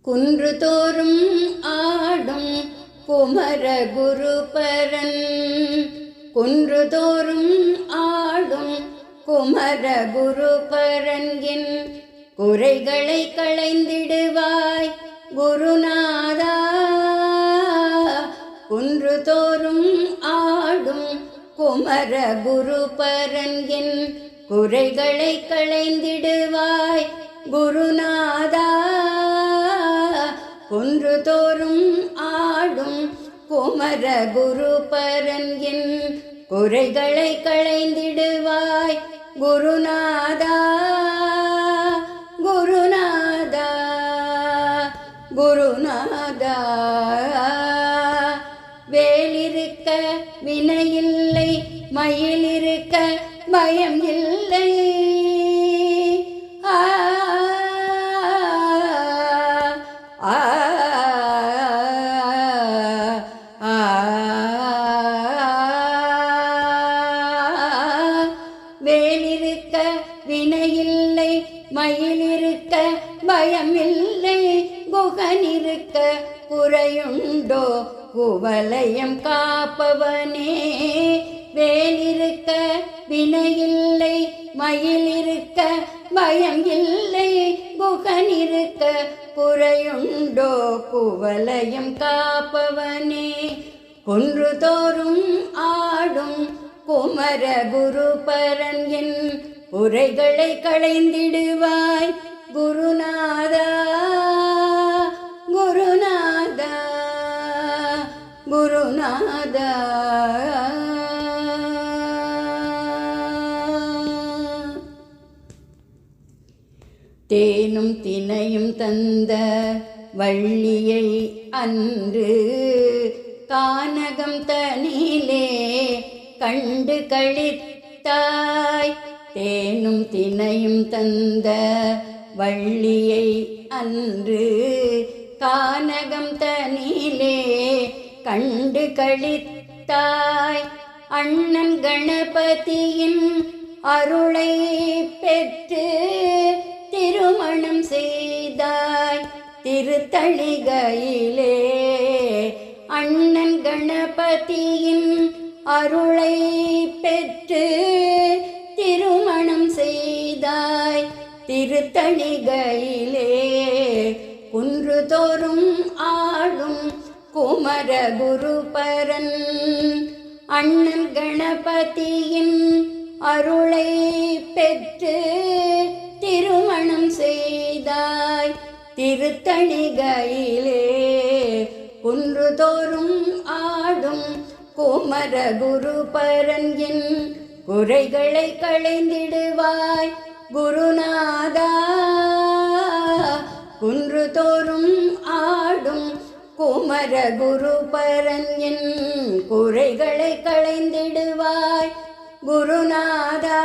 குன்று தோறும் ஆடும் குமர குருபரன், குன்று தோறும் ஆடும் குமர குருபரன் என் குறைகளை களைந்திடுவாய் குருநாதா. குன்று தோறும் ஆடும் குமர குருபரன் என் குறைகளை களைந்திடுவாய் குருநாதா. குன்று தோறும் ஆடும் குமர குருபரன் என் குறைகளை களைந்திடுவாய் குருநாதா. குருநாதா குருநாதா. வேலிருக்க வினையில்லை, மயிலிருக்க பயம் இல்லை. வேலிருக்க வினையில்லை, மயிலிருக்க பயமில்லை. குகனிருக்க குறையுண்டோ குவலயம் காப்பவனே. வேலிருக்க வினையில்லை, மயிலிருக்க பயம் இல்லை. குகனிருக்க குறையுண்டோ குவலயம் காப்பவனே. குன்று தோறும் ஆடும் குமர குருபரன் என் குறைகளை களைந்திடுவாய் குருநாதா. குருநாதா குருநாதா. தேனும் தினையும் தந்த வள்ளியை அன்று கானகம் தனிலே கண்டு கழித்தாய். தேனும் தினையும் தந்த வள்ளியை அன்று கானகம் தனிலே கண்டு கழித்தாய். அண்ணன் கணபதியின் அருளை பெற்று திருமணம் செய்தாய் திருத்தணிகையிலே. அண்ணன் கணபதியின் அருளை பெற்று திருமணம் செய்தாய் திருத்தணிகையிலே. குன்று தோறும் ஆடும் குமர குருபரன், அண்ணன் கணபதியின் அருளை பெற்று திருமணம் செய்தாய் திருத்தணிகையிலே. குன்று தோறும் ஆடும் குமர குருபரன் என் குறைகளை களைந்திடுவாய் குருநாதா. குன்று தோறும் ஆடும் குமர குருபரன் என் குறைகளை களைந்திடுவாய் குருநாதா.